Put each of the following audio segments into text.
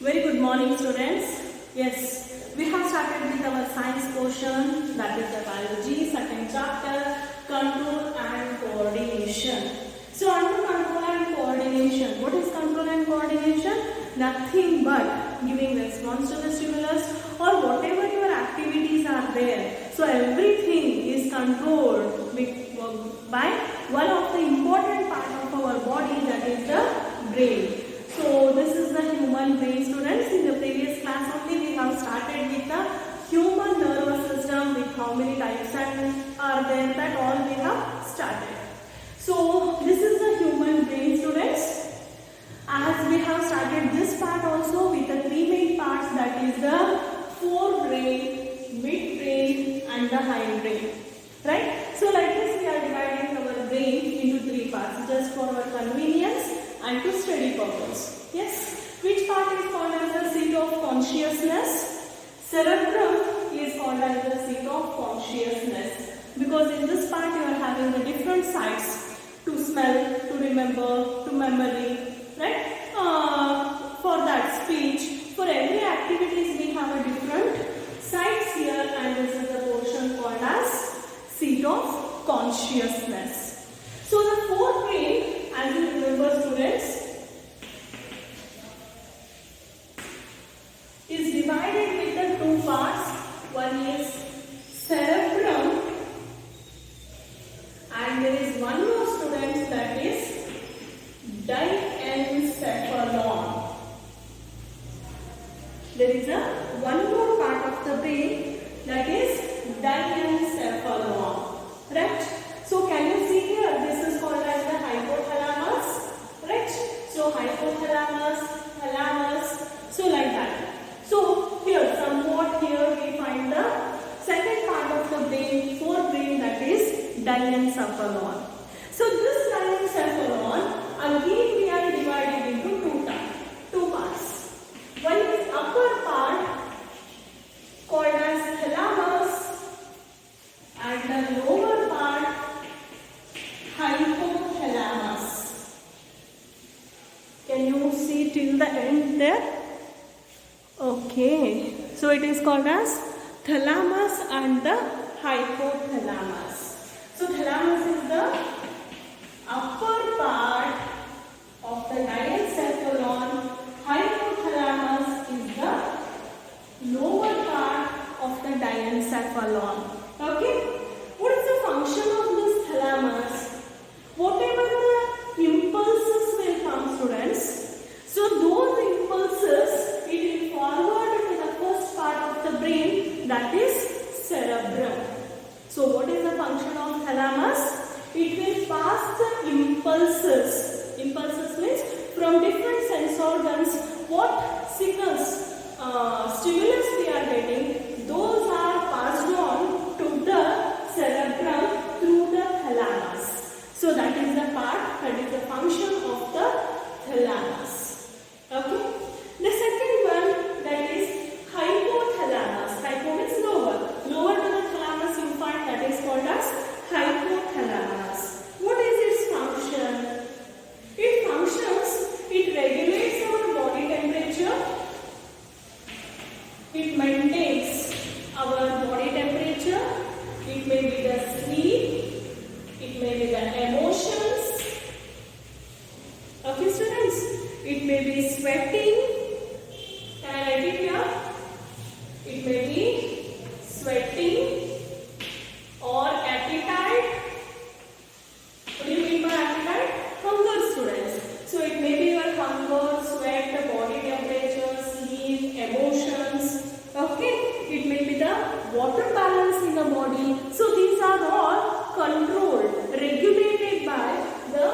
Very good morning, students. Yes, we have started with our science portion, that is the biology, second chapter, control and coordination. So under control and coordination, what is control and coordination? Nothing but giving response to the stimulus or whatever your activities are there. So everything is controlled by one of the important part of our body, that is the brain. So this is the human brain, students. In the previous class only we have started with the human nervous system, with how many types are there, that all we have started. So this is the human brain, students. As we have started this part also with the three main parts, that is the forebrain, midbrain and the hindbrain. Right? So like this we are dividing our brain into three parts just for our convenience and to study purpose. Yes. Which part is called as the seat of consciousness? Cerebrum is called as the seat of consciousness, because in this part you are having the different sides to smell, to remember, to memory, right? For that speech, for every activities we have a different sides here, and this is the portion called as seat of consciousness. So the forebrain, as you remember, students, is divided with the two parts. One is cerebrum and there is one more, students, that is diencephalon. There is one more part of the brain, that is diencephalon. Right? So can you see here, this is called as the hypothalamus. Right? So hypothalamus, thalamus, so like that. So here, somewhat here we find the second part of the brain, forebrain, that is diencephalon. So this diencephalon, again we are divided into two parts. One is upper part called as thalamus and the lower part hypothalamus. Can you see till the end there? Okay, so it is called as thalamus and the hypothalamus. So thalamus is the upper part of the diencephalon, hypothalamus is the lower part of the diencephalon. Okay, what is the function of this thalamus? Whatever the impulses will come, students, so those impulses it will forward to the first part of the brain, that is cerebrum. So what is the function of thalamus? It will pass the impulses. Impulses means from different sense organs, what signals, stimulus we are getting, those are passed on to the cerebrum through the thalamus. So that is the part, that is the function of the thalamus. Okay. The second one, that is hypothalamus. Hypo means lower. Lower to the thalamus you find, that is called as hypothalamus. What is its function? It functions, it regulates our body temperature. It maintains our body temperature. It may be the sleep. It may be the emotions. Okay, students? It may be sweating. Can I write it here? It may be sweating or appetite. What do you mean by appetite? Hunger, students. So it may be your hunger, sweat, the body temperature, sleep, emotions. Okay. It may be the water balance in the body. So these are all controlled, regulated by the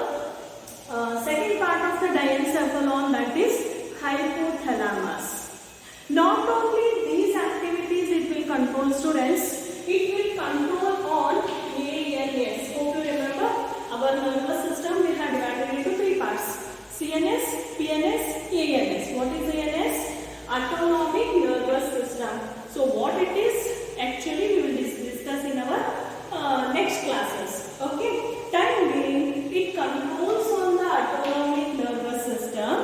second part of the diencephalon, that is hypothalamus. Not only these activities it will control, students, it will control on ANS. Hope you remember our nervous system we have divided into three parts: CNS, PNS, ANS. What is ANS? Autonomic nervous system. So what it is, actually we will discuss in our next classes. Okay. Time being, it controls on the autonomic nervous system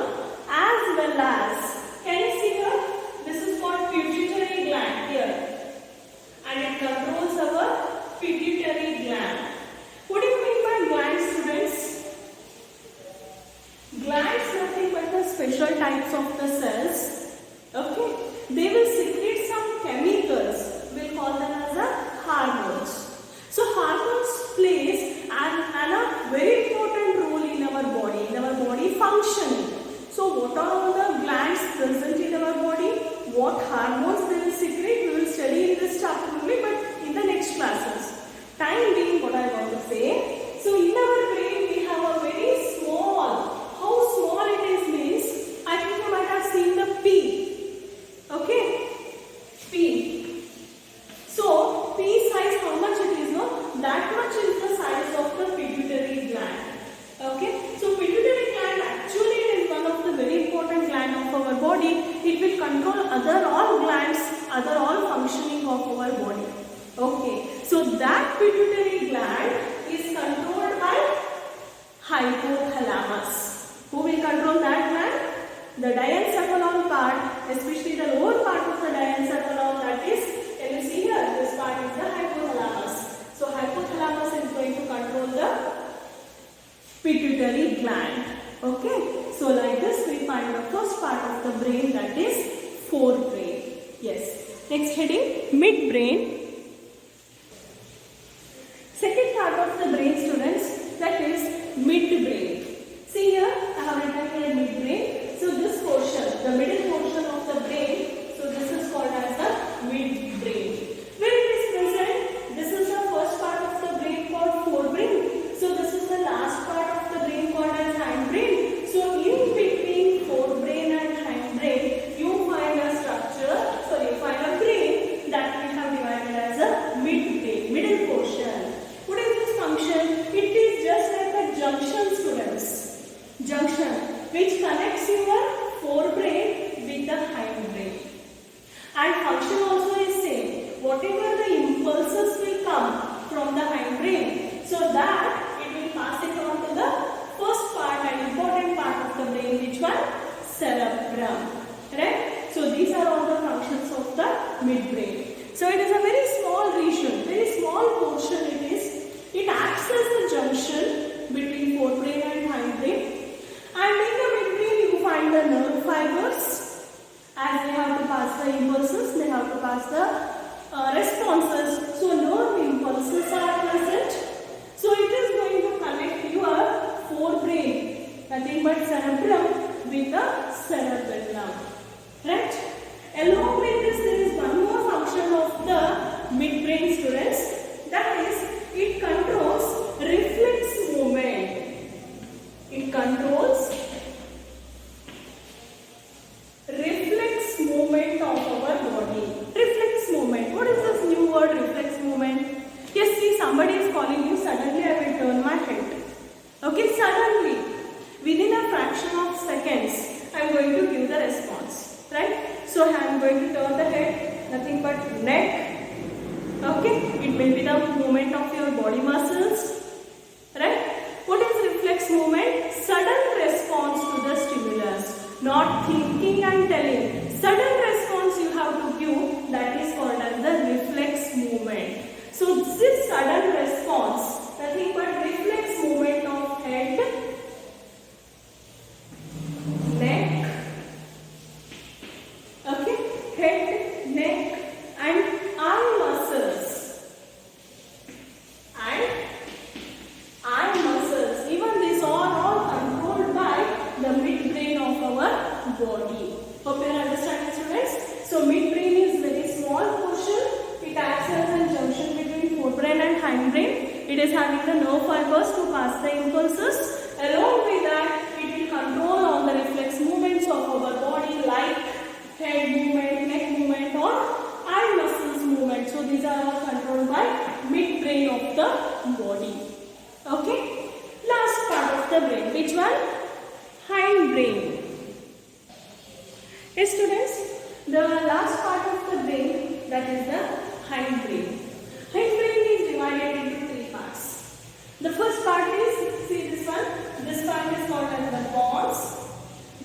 as well as, can you see special types of the cells. Okay, they will secrete some chemicals. We'll call them as the hormones. So hormones plays a very important role in our body functioning. So what are all the glands present in our body? What hormones they will secrete? We will study in this chapter only, but in the next classes. Time being, what I want to say. So in our brain we have a very small. How small it is means, I think you might have seen the pea. Okay, pea. So pea size, how much it is? No, that much is the size of the pituitary gland. Okay, so pituitary gland actually is one of the very important gland of our body. It will control other all glands, other all functioning of our body. Okay, so that pituitary gland is controlled by hypothalamus. Who will control that gland? The diencephalon part, especially the lower part of the diencephalon, that is, can you see here, this part is the hypothalamus. So hypothalamus is going to control the pituitary gland. Okay, so like this we find the first part of the brain, that is forebrain. Yes. Next heading, midbrain. Second part of the brain, students, that is midbrain. See here, I have written here midbrain. So this portion, the middle portion of the brain, so this is called as the midbrain. Where it is present? This is the first part of the brain called forebrain. So this is the last part of the brain called as hindbrain. So in between forebrain and hindbrain, you find a structure, find a brain that we have divided as a midbrain, middle portion. What is this function? It is just like a junction, students. Junction which connects your forebrain with the hindbrain. And function also is same. Whatever the impulses will come from the hindbrain, so that it will pass it on to the first part and important part of the brain, which one? Cerebrum. Right? So these are all the functions of the midbrain. So it is a very small region, very small portion it is. It acts as a junction between forebrain and hindbrain. And in the midbrain you find the nerve fibers. As they have to pass the impulses, they have to pass the responses. So nerve impulses are present. So it is going to connect your forebrain, nothing but cerebrum, with the cerebellum. Right? Along with this, there is one more function of the midbrain, students. That is, it controls reflex movement. It controls reflex movement of our body. Reflex movement. What is this new word, reflex movement? Yes, see, somebody is calling you. Suddenly I will turn my head. Okay, suddenly, within a fraction of seconds, I am going to give the response. Right? So I am going to turn the head, nothing but neck. Okay, it will be the movement of your body muscles. Right? What is reflex movement? Sudden response to the stimulus. Not thinking and telling. Sudden response you have to give, that is called as the reflex movement. So this sudden response, nothing but reflex movement of head, neck, okay, head, neck and eye muscles. And eye muscles, even these are all controlled by the midbrain of our body. Hope you understand, students. So midbrain is very small portion. It acts as a junction between forebrain and hindbrain. It is having the nerve fibers to pass the impulses. Along with that, it will control all the reflex movements of our body, like head movement, neck movement or eye muscles movement. So these are all controlled by midbrain of the body. Okay. Last part of the brain. Which one? Hindbrain. Yes, students. The last part of the brain, that is the hindbrain. Hindbrain is divided into three parts. The first part is, see this one. This part is called as the pons.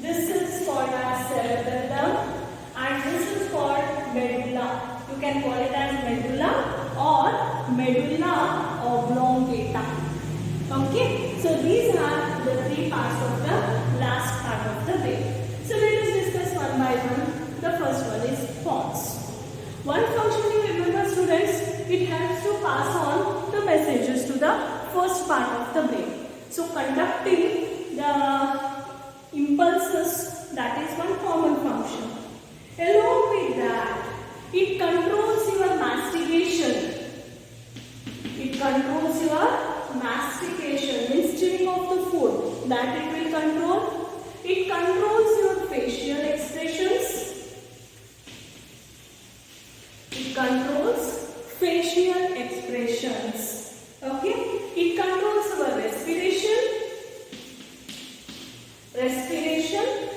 This is called as cerebellum, and this is called medulla. You can call it as medulla or medulla oblongata. Okay, so these are the three parts of the last part of the brain. The first one is pons. One function you remember, students, it helps to pass on the messages to the first part of the brain. So conducting the impulses, that is one common function. Along with that, it controls your mastication. It controls your mastication, means chewing of the food, that it will control. It controls your facial expressions. It controls facial expressions. Okay? It controls our respiration.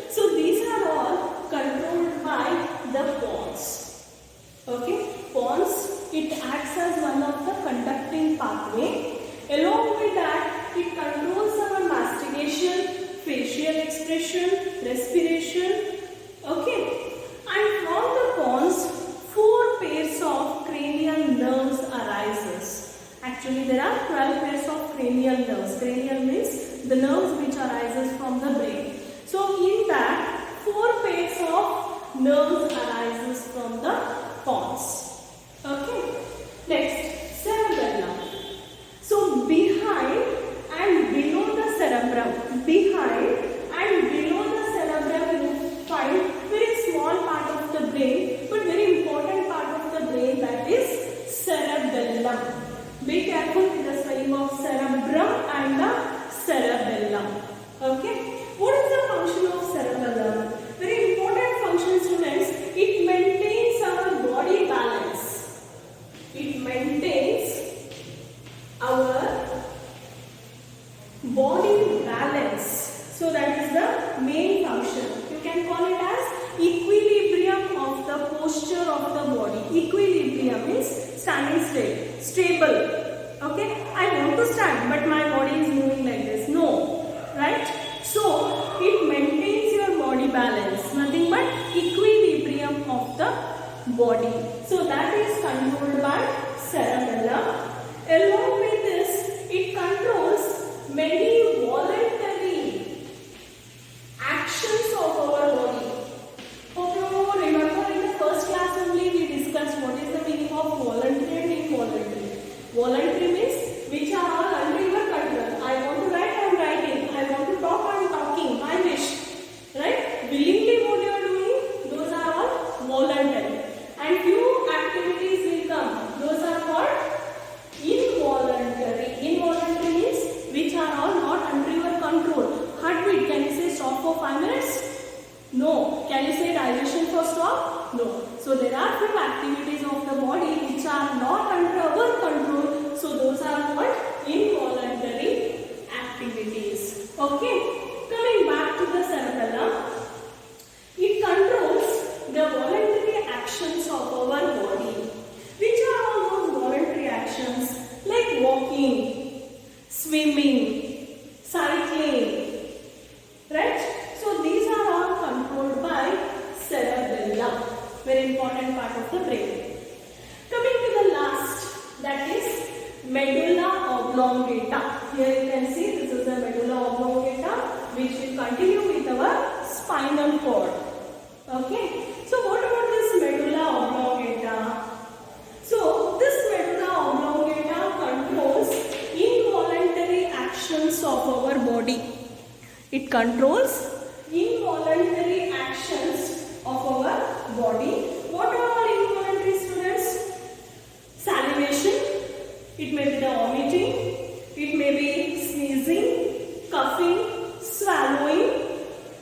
So these are all controlled by the pons. Okay? Pons, it acts as one of the conducting pathway. Along with that, it controls our mastication, facial expression, respiration. Okay? And from the pons, 4 pairs of cranial nerves arises. Actually, there are 12 pairs of cranial nerves. Cranial means the nerves which arises from the brain. So in that, 4 pairs of nerves arises from the pons. Okay. Next, cerebellum. So behind and below the cerebrum, you find very small part of the brain, but very important part of the brain, that is cerebellum. Be careful with the spelling of cerebrum and the cerebellum. Okay. What is the function of cerebellum? Very important function, students. It maintains our body balance. It maintains our body balance. So that is the main function. You can call it as equilibrium of the posture of the body. Equilibrium means standing straight, stable. Okay, I want to stand, but my body is moving like this. No, right? So it maintains your body balance. Nothing but equilibrium of the body. So that is controlled by cerebellum. Along with this, it controls many voluntary actions of our body. Hope you remember in the first class only we discussed what is the meaning of voluntary and involuntary. Voluntary means which are all under your control. I want to write, I am writing. I want to talk, I am talking. I wish. Right? Willingly what you are doing, those are all voluntary. And few activities will come. Those are called involuntary. Involuntary means which are all not under your control. Heartbeat, can you say stop for 5 minutes? No. Can you say digestion for stop? No. So there are few activities of the body which are not under our control. So those are called involuntary activities. Okay. Coming back to the cerebellum, it controls the voluntary actions of our body. Which are all those voluntary actions? Like walking, swimming, cycling, right? So these are all controlled by cerebellum, very important part of the brain. Coming to the last, that is medulla oblongata. Here you can see this is the medulla oblongata, which will continue with our spinal cord. Okay. So what about this medulla oblongata? So this medulla oblongata controls involuntary actions of our body. It controls involuntary actions of our body. What are all involuntary, students? Salivation. It may be the vomiting. It may be sneezing, coughing, swallowing.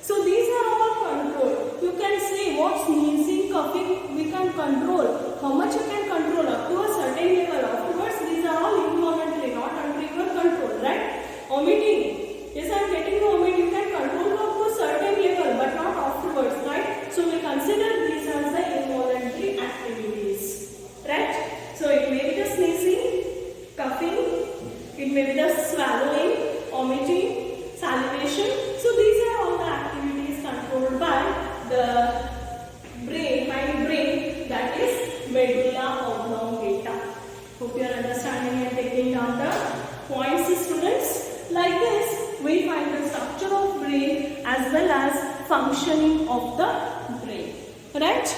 So these are all controlled. You can say what sneezing, coughing we can control. How much you can control up to a certain level. Afterwards, these are all involuntary, not under your control, right? Vomiting. Yes, I am getting the vomit. You can control up to a certain level, but not afterwards, right? So we consider these as the involuntary activities, right? So it may be the sneezing, coughing, it may be the swallowing, vomiting, salivation. So these are all the activities controlled by the brain, mind brain, that is medulla oblongata. Hope you are understanding and taking down the points, students. Like this, we find the structure of brain as well as functioning of the brain. Right?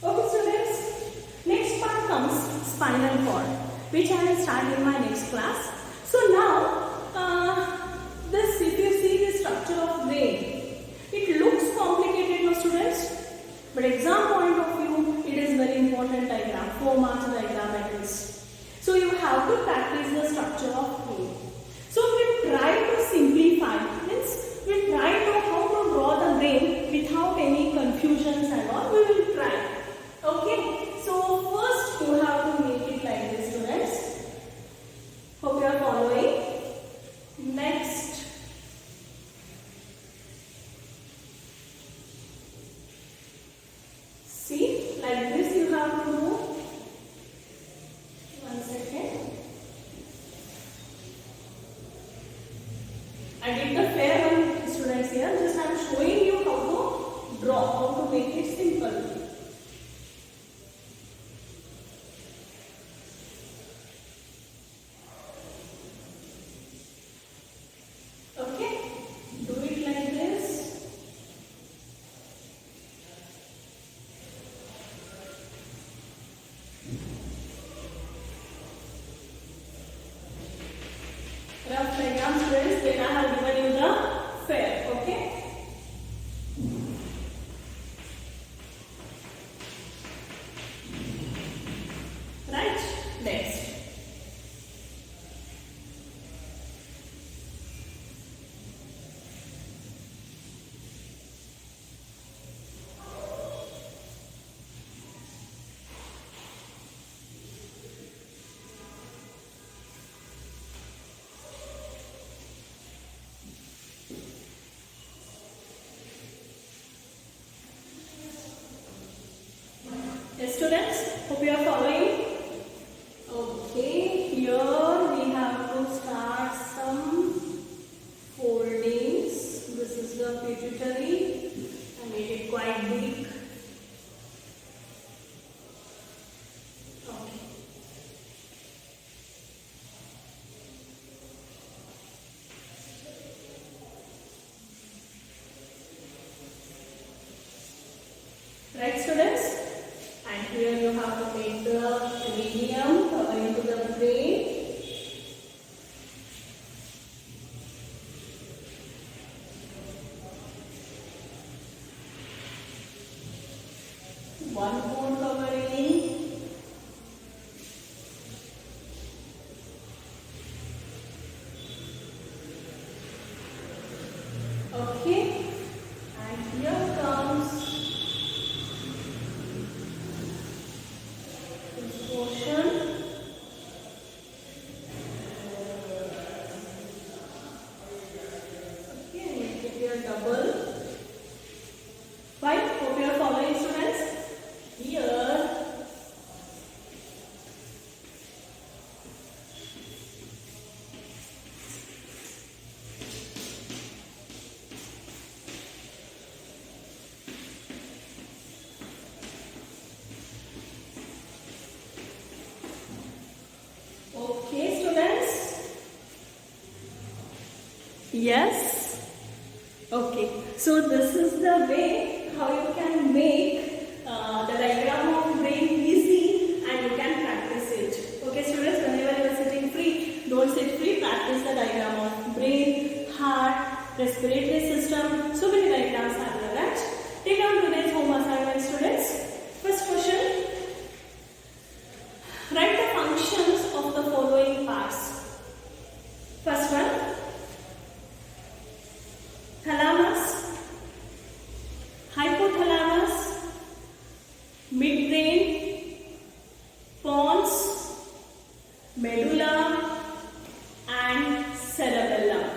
Okay, students. Next part comes spinal cord, which I will start in my next class. So now, this if you see the structure of brain, it looks complicated, no students. But exam point of view, it is very important diagram, 4 marks diagram at least. So you have to practice the structure of brain. So we try to simplify, means we try to how to draw the brain without any confusions and all. We will try. Okay. So first you have to make it like this, students. Hope you are following. Next. See, like this you have to do. 1 second. I did the fair one, students here. Just I am showing you how to draw, how to make it simple. Okay, do it like this. Rough diagram, students, then I have given you the fair. Okay. Right. Next. Yes, students, hope you are following. Okay, here we have to start some foldings. This is the pituitary. I made it quite big. Okay. Right, students? And here you have to make the medium covering to the brain. One more covering. Okay. And here comes portion. Okay, make it here double. Fine, hope you are following, students. Here, okay, students. Yes. Okay. So this is the way how you can make the diagram of brain easy and you can practice it. Okay, students. Whenever you are sitting free, don't sit free. Practice the diagram of brain, heart, respiratory system. So many diagrams are there, right? Take down today's home assignment, students. First question. Write the functions of the following parts. First one, thalamus, hypothalamus, midbrain, pons, medulla and cerebellum.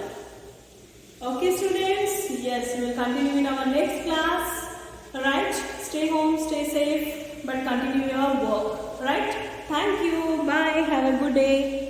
Okay, students? Yes, we will continue in our next class. Right? Stay home, stay safe, but continue your work. Right? Thank you. Bye. Have a good day.